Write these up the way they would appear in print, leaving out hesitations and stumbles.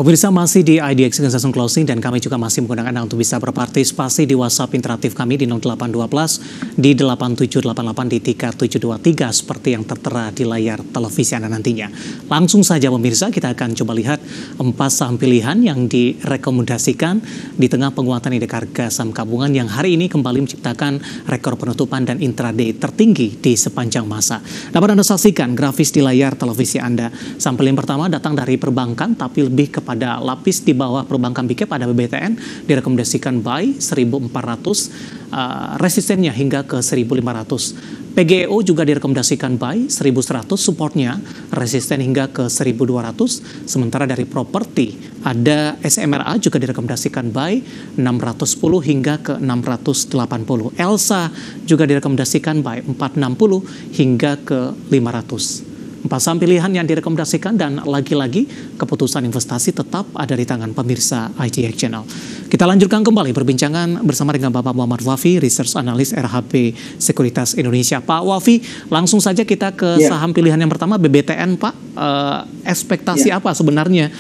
Pemirsa masih di IDX Transaction Closing dan kami juga masih menggunakan Anda untuk bisa berpartisipasi di WhatsApp interaktif kami di 0812 di 8788 di 3723 seperti yang tertera di layar televisi Anda nantinya. Langsung saja pemirsa, kita akan coba lihat 4 saham pilihan yang direkomendasikan di tengah penguatan indeks harga saham gabungan yang hari ini kembali menciptakan rekor penutupan dan intraday tertinggi di sepanjang masa. Dapat Anda saksikan grafis di layar televisi Anda. Saham pilihan pertama datang dari perbankan tapi lebih kepada lapis di bawah perbankan big cap ada BBTN, direkomendasikan buy 1400, resistennya hingga ke 1500. PGEO juga direkomendasikan buy 1100, supportnya resisten hingga ke 1200. Sementara dari properti ada SMRA juga direkomendasikan buy 610 hingga ke 680. ELSA juga direkomendasikan buy 460 hingga ke 500. 4 saham pilihan yang direkomendasikan dan lagi-lagi keputusan investasi tetap ada di tangan pemirsa IDX Channel. Kita lanjutkan kembali perbincangan bersama dengan Bapak Muhammad Wafi, Research Analyst RHB Sekuritas Indonesia. Pak Wafi, langsung saja kita ke saham pilihan yang pertama, BBTN Pak. Ekspektasi apa sebenarnya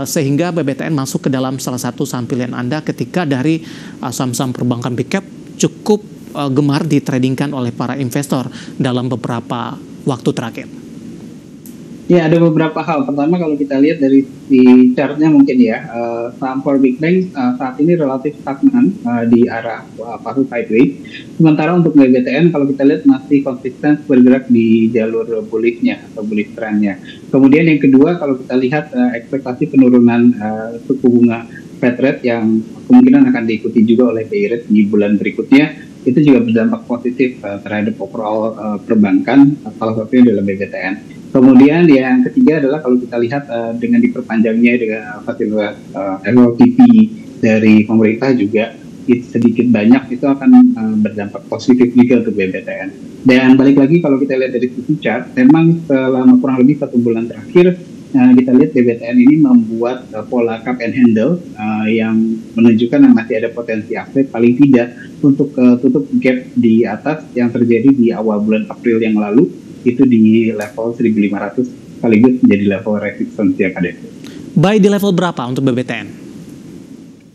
sehingga BBTN masuk ke dalam salah satu saham pilihan Anda ketika dari saham-saham perbankan big cap cukup gemar ditradingkan oleh para investor dalam beberapa waktu terakhir? Ya, ada beberapa hal. Pertama, kalau kita lihat dari chartnya mungkin ya, saham core big bank saat ini relatif stagnan di arah pasu sideways. Sementara untuk BBTN kalau kita lihat masih konsisten bergerak di jalur bullishnya atau bullish trendnya. Kemudian yang kedua, kalau kita lihat ekspektasi penurunan suku bunga Fed rate yang kemungkinan akan diikuti juga oleh BI rate di bulan berikutnya, itu juga berdampak positif terhadap overall perbankan, salah satunya adalah BBTN. Kemudian yang ketiga adalah kalau kita lihat dengan diperpanjangnya dengan fasilitas LLTP dari pemerintah juga sedikit banyak itu akan berdampak positif juga untuk BBTN. Dan balik lagi kalau kita lihat dari sisi chart, memang selama kurang lebih 1 bulan terakhir kita lihat BBTN ini membuat pola cup and handle yang menunjukkan masih ada potensi upside paling tidak untuk tutup gap di atas yang terjadi di awal bulan April yang lalu, itu di level 1500 sekaligus menjadi level resistance yang ada. Buy di level berapa untuk BBTN?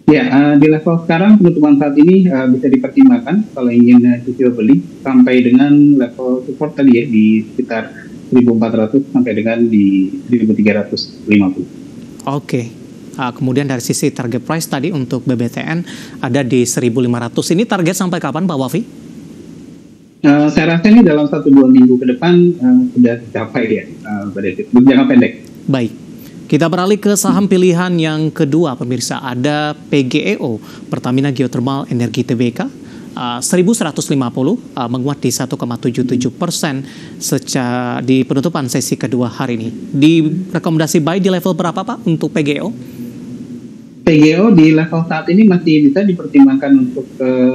Ya, di level sekarang penutupan saat ini bisa dipertimbangkan kalau ingin cicil beli sampai dengan level support tadi ya di sekitar 1400 sampai dengan di 1350. Oke. Kemudian dari sisi target price tadi untuk BBTN ada di 1500. Ini target sampai kapan Pak Wafi? Saya rasa ini dalam 1-2 minggu ke depan sudah tercapai ya, jangka pendek. Baik, kita beralih ke saham pilihan yang kedua pemirsa. Ada PGEO, Pertamina Geothermal Energi Tbk, 1150 menguat di 1,77% secara di penutupan sesi kedua hari ini. Di rekomendasi buy di level berapa Pak untuk PGEO? PGEO di level saat ini masih bisa dipertimbangkan untuk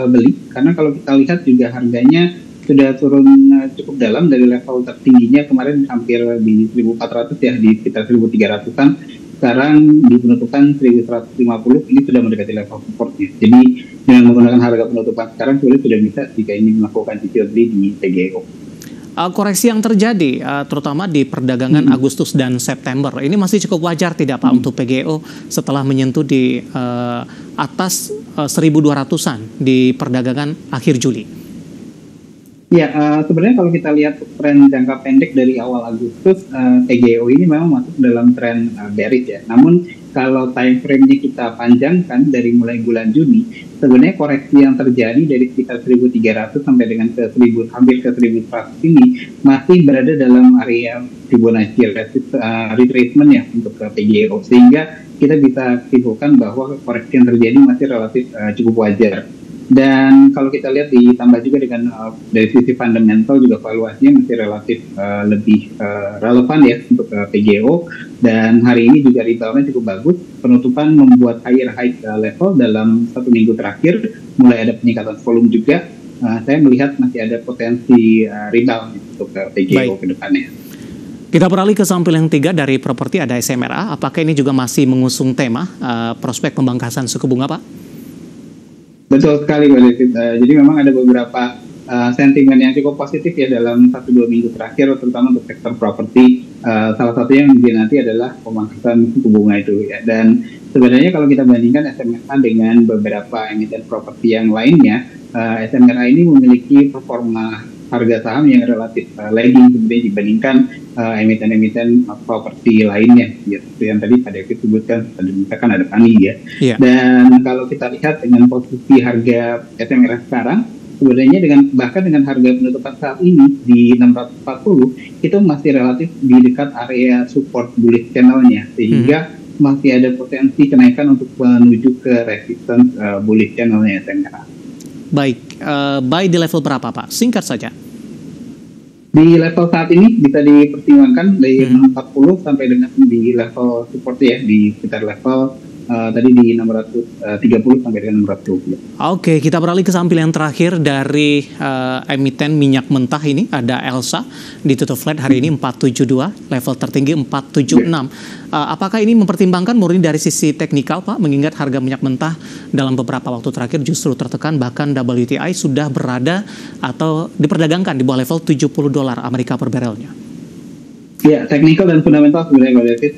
beli, karena kalau kita lihat juga harganya sudah turun cukup dalam dari level tertingginya kemarin hampir di 1400 ya, di sekitar 1300-an. Sekarang di penutupan 1150 ini sudah mendekati level supportnya. Jadi dengan menggunakan harga penutupan sekarang sudah bisa jika ingin melakukan cicil beli di PGEO. Koreksi yang terjadi terutama di perdagangan Agustus dan September ini masih cukup wajar tidak Pak untuk PGEO setelah menyentuh di atas 1200-an di perdagangan akhir Juli? Ya, sebenarnya kalau kita lihat tren jangka pendek dari awal Agustus, PGEO ini memang masuk dalam tren bearish ya. Namun kalau time frame-nya kita panjangkan dari mulai bulan Juni, sebenarnya koreksi yang terjadi dari sekitar 1300 sampai dengan ke 1000, hampir ke 1100 ini masih berada dalam area Fibonacci retracement ya untuk PGEO, sehingga kita bisa simpulkan bahwa koreksi yang terjadi masih relatif cukup wajar. Dan kalau kita lihat ditambah juga dengan dari sisi fundamental juga valuasinya masih relatif lebih relevan ya untuk PGEO, dan hari ini juga reboundnya cukup bagus. Penutupan membuat higher high level dalam 1 minggu terakhir, mulai ada peningkatan volume juga. Saya melihat masih ada potensi rebound untuk PGEO ke depannya. Kita beralih ke saham pilihan yang 3 dari properti ada SMRA. Apakah ini juga masih mengusung tema prospek pembangkasan suku bunga Pak? Betul sekali Pak David. Jadi memang ada beberapa sentimen yang cukup positif ya dalam 1-2 minggu terakhir, terutama untuk sektor properti. Salah satunya yang dinanti adalah pemangkasan suku bunga itu ya. Dan sebenarnya kalau kita bandingkan SMRA dengan beberapa emiten properti yang lainnya, SMRA ini memiliki performa harga saham yang relatif lagging sebenarnya dibandingkan emiten-emiten properti lainnya, gitu. Yang tadi Pak David sebutkan, misalkan ada Tani ya. Yeah. Dan kalau kita lihat dengan posisi harga SMRA sekarang, sebenarnya bahkan dengan harga penutupan saat ini di 640 itu masih relatif di dekat area support bullish channelnya, sehingga masih ada potensi kenaikan untuk menuju ke resistance bullish channelnya SMRA. Baik, buy di level berapa Pak? Singkat saja. Di level saat ini bisa dipertimbangkan dari 640 sampai dengan di level support ya, di sekitar level tadi di 630 sampai dengan 620. Oke, kita beralih ke saham pilihan terakhir dari emiten minyak mentah ini, ada Elsa, ditutup flat hari ini 472, level tertinggi 476. Apakah ini mempertimbangkan murni dari sisi teknikal Pak, mengingat harga minyak mentah dalam beberapa waktu terakhir justru tertekan, bahkan WTI sudah berada atau diperdagangkan di bawah level $70 Amerika per barelnya? Ya, teknikal dan fundamental sebenarnya Pak David.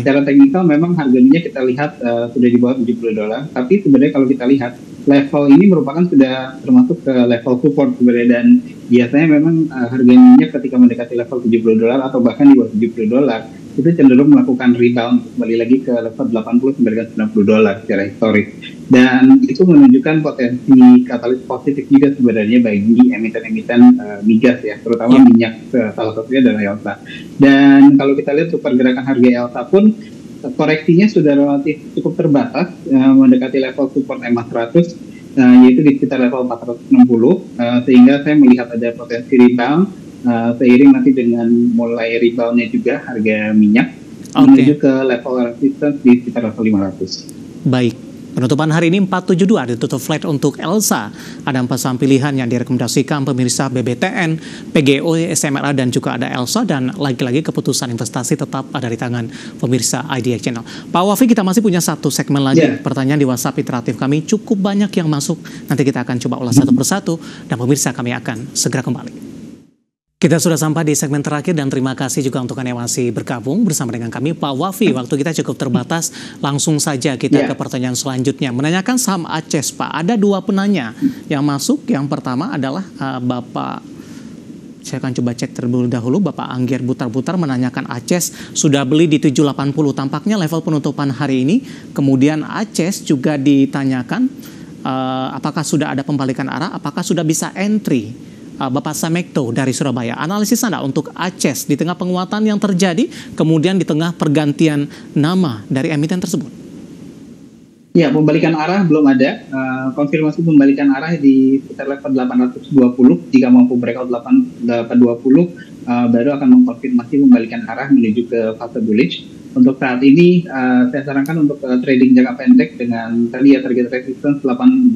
Secara teknikal memang harga minyak kita lihat sudah di bawah $70, tapi sebenarnya kalau kita lihat level ini merupakan sudah termasuk ke level support sebenarnya, dan biasanya memang harga minyak ketika mendekati level $70 atau bahkan di bawah $70 itu cenderung melakukan rebound kembali lagi ke level 80 sampai dengan $90 secara historis, dan itu menunjukkan potensi katalis positif juga sebenarnya bagi emiten-emiten migas ya, terutama minyak, salah satunya adalah Elsa. Dan kalau kita lihat untuk pergerakan harga Elsa pun koreksinya sudah relatif cukup terbatas, mendekati level support EMA 100, yaitu di sekitar level 460, sehingga saya melihat ada potensi rebound seiring nanti dengan mulai reboundnya juga harga minyak menuju ke level resistance di sekitar level 500. Baik, penutupan hari ini 472 ditutup flat untuk Elsa. Ada 4 saham pilihan yang direkomendasikan pemirsa, BBTN, PGO, SMRA, dan juga ada Elsa. Dan lagi-lagi keputusan investasi tetap ada di tangan pemirsa IDX Channel. Pak Wafi, kita masih punya satu segmen lagi. Pertanyaan di WhatsApp interaktif kami cukup banyak yang masuk. Nanti kita akan coba ulas satu persatu, dan pemirsa kami akan segera kembali. Kita sudah sampai di segmen terakhir, dan terima kasih juga untuk Anda yang masih bergabung bersama dengan kami. Pak Wafi, waktu kita cukup terbatas, langsung saja kita ke pertanyaan selanjutnya. Menanyakan saham ACES Pak, ada 2 penanya yang masuk. Yang pertama adalah Bapak, saya akan coba cek terlebih dahulu, Bapak Angger Butar-Butar menanyakan ACES sudah beli di 780, tampaknya level penutupan hari ini. Kemudian ACES juga ditanyakan apakah sudah ada pembalikan arah, apakah sudah bisa entry. Bapak Samekto dari Surabaya, analisis Anda untuk ACES di tengah penguatan yang terjadi, kemudian di tengah pergantian nama dari emiten tersebut? Ya, pembalikan arah belum ada. Konfirmasi pembalikan arah di sekitar level 820. Jika mampu breakout 820, baru akan mengkonfirmasi pembalikan arah menuju ke fase bullish. Untuk saat ini, saya sarankan untuk trading jangka pendek dengan tadi ya target resistance 820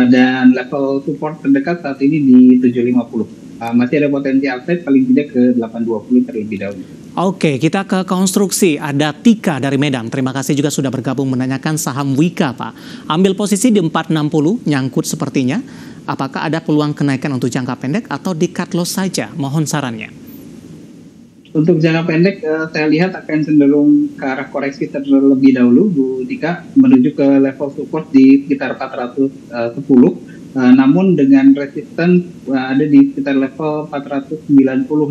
dan level support terdekat saat ini di 750. Masih ada potensi upside paling tidak ke 820 terlebih dahulu. Oke, kita ke konstruksi. Ada Tika dari Medan. Terima kasih juga sudah bergabung menanyakan saham Wika, Pak. Ambil posisi di 460, nyangkut sepertinya. Apakah ada peluang kenaikan untuk jangka pendek atau di cut loss saja? Mohon sarannya. Untuk jangka pendek, saya lihat akan cenderung ke arah koreksi terlebih dahulu, Bu Tika, menuju ke level support di sekitar 410. Namun dengan resistance ada di sekitar level 490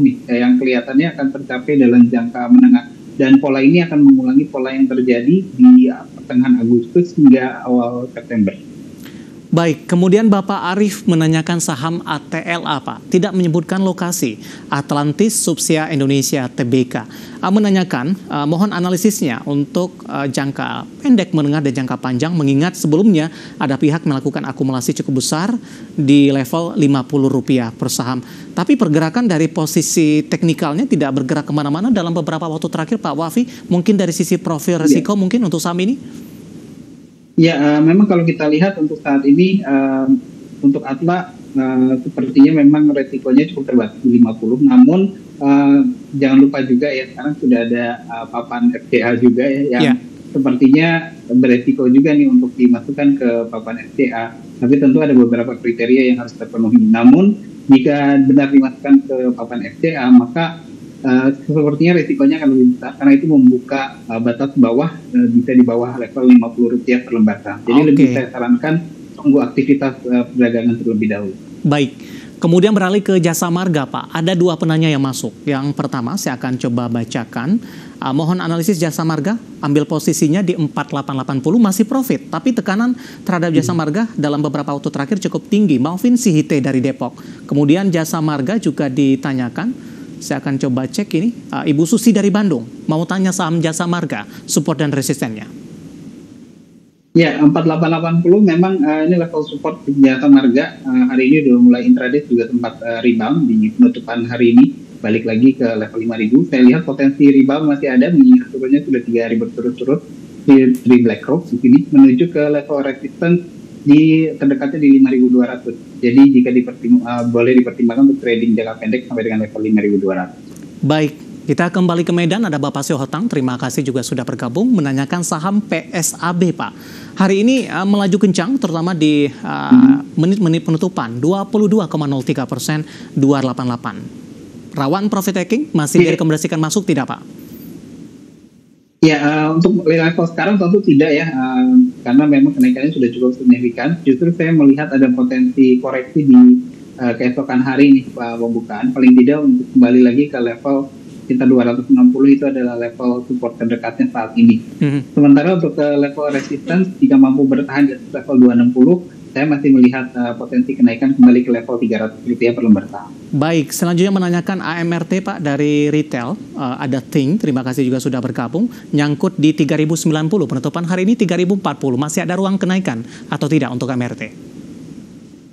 nih, yang kelihatannya akan tercapai dalam jangka menengah. Dan pola ini akan mengulangi pola yang terjadi di pertengahan Agustus hingga awal September. Baik, kemudian Bapak Arif menanyakan saham ATLA, Pak. Tidak menyebutkan lokasi, Atlantis Subsia Indonesia Tbk. Menanyakan, mohon analisisnya untuk jangka pendek, menengah, dan jangka panjang, mengingat sebelumnya ada pihak melakukan akumulasi cukup besar di level Rp50 per saham. Tapi pergerakan dari posisi teknikalnya tidak bergerak kemana-mana dalam beberapa waktu terakhir, Pak Wafi. Mungkin dari sisi profil risiko mungkin untuk saham ini? Ya, memang kalau kita lihat untuk saat ini, untuk Atla sepertinya memang resikonya cukup terbatas di 50. Namun jangan lupa juga ya, sekarang sudah ada papan FCA juga ya, yang sepertinya beresiko juga nih untuk dimasukkan ke papan FCA. Tapi tentu ada beberapa kriteria yang harus terpenuhi. Namun jika benar dimasukkan ke papan FCA, maka sepertinya risikonya akan lebih besar karena itu membuka batas bawah, bisa di bawah level Rp50 per lembar saham. Jadi lebih saya sarankan tunggu aktivitas perdagangan terlebih dahulu. Baik, kemudian beralih ke jasa marga Pak. Ada 2 penanya yang masuk. Yang pertama saya akan coba bacakan. Mohon analisis jasa marga, ambil posisinya di 4880 masih profit. Tapi tekanan terhadap jasa marga dalam beberapa waktu terakhir cukup tinggi. Maufin Sihite dari Depok. Kemudian jasa marga juga ditanyakan. Saya akan coba cek ini. Ibu Susi dari Bandung mau tanya saham jasa marga, support dan resistennya. Ya, 4880 memang ini level support jasa marga. Hari ini udah mulai intraday juga sempat rebound di penutupan hari ini. Balik lagi ke level 5000. Saya lihat potensi rebound masih ada, mengingat turunnya sudah 3 hari berturut-turut di BlackRock di sini menuju ke level resistance di terdekatnya di 5.200. Jadi jika boleh dipertimbangkan untuk trading jangka pendek sampai dengan level 5.200. Baik, kita kembali ke Medan. Ada Bapak Syihotang, terima kasih juga sudah bergabung menanyakan saham PSAB Pak. Hari ini melaju kencang terutama di menit-menit penutupan 22,03%, 288. Rawan profit taking masih direkomendasikan masuk tidak Pak? Ya, untuk level sekarang tentu tidak ya, karena memang kenaikannya sudah cukup signifikan. Justru saya melihat ada potensi koreksi di keesokan hari ini pembukaan. Paling tidak untuk kembali lagi ke level sekitar 260 itu adalah level support terdekatnya saat ini. Sementara untuk ke level resistance, jika mampu bertahan di level 260, saya masih melihat potensi kenaikan kembali ke level Rp300 per lembar saham. Baik, selanjutnya menanyakan AMRT Pak dari retail. Ada Ting, terima kasih juga sudah bergabung. Nyangkut di 3090, penutupan hari ini 3040. Masih ada ruang kenaikan atau tidak untuk AMRT?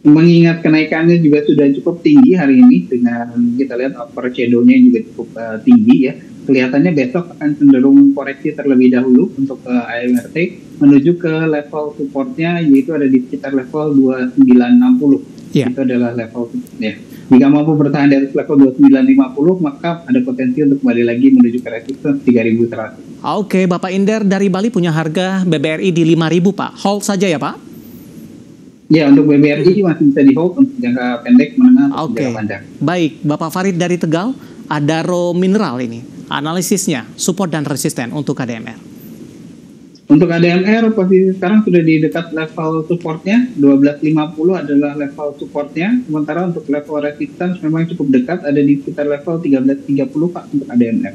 Mengingat kenaikannya juga sudah cukup tinggi hari ini, dengan kita lihat upper shadow-nya juga cukup tinggi ya. Kelihatannya besok akan cenderung koreksi terlebih dahulu untuk AMRT menuju ke level supportnya, yaitu ada di sekitar level 2960. Itu adalah level supportnya. Jika mampu bertahan di atas level 2950, maka ada potensi untuk kembali lagi menuju ke resistance 3100. Oke, Bapak Inder dari Bali punya harga BBRI di 5.000 Pak. Hold saja ya Pak? Ya, untuk BBRI masih bisa di hold untuk jangka pendek, menengah, atau jangka panjang. Baik, Bapak Farid dari Tegal, Adaro Mineral ini. Analisisnya, support dan resisten untuk ADMR. Untuk ADMR, posisi sekarang sudah di dekat level supportnya, 1250 adalah level supportnya. Sementara untuk level resistance memang cukup dekat, ada di sekitar level 1330 Pak untuk ADMR.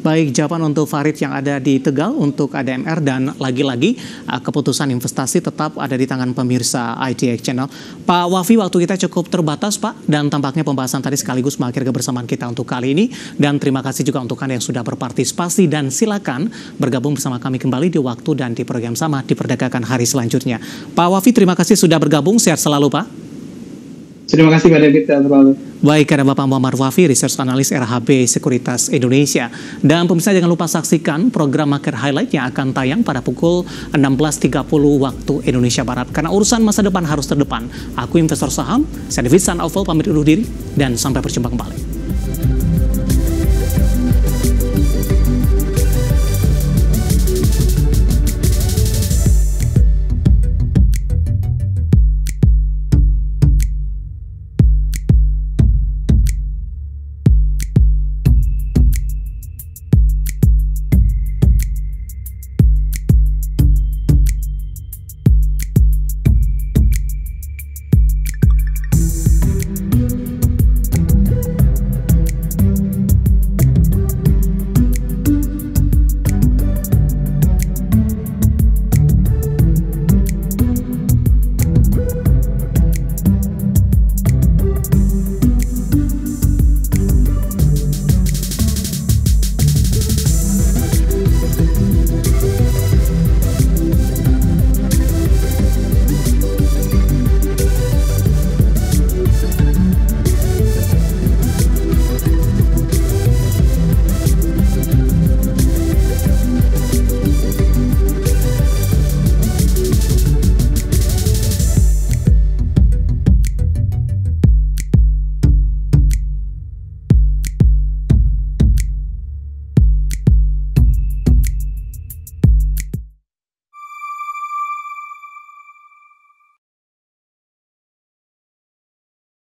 Baik, jawaban untuk Farid yang ada di Tegal untuk ADMR, dan lagi-lagi keputusan investasi tetap ada di tangan pemirsa ITX Channel. Pak Wafi, waktu kita cukup terbatas Pak, dan tampaknya pembahasan tadi sekaligus mengakhiri kebersamaan kita untuk kali ini. Dan terima kasih juga untuk Anda yang sudah berpartisipasi, dan silakan bergabung bersama kami kembali di waktu dan di program sama di Perdagangan hari selanjutnya. Pak Wafi, terima kasih sudah bergabung, sehat selalu Pak. Terima kasih Pak David, sehat selalu. Baik, ada Bapak Muhammad Wafi, Research Analyst RHB Sekuritas Indonesia. Dan pemirsa jangan lupa saksikan program Market Highlight yang akan tayang pada pukul 16.30 waktu Indonesia Barat. Karena urusan masa depan harus terdepan. Aku investor saham, saya David San Aufel pamit undur diri, dan sampai berjumpa kembali.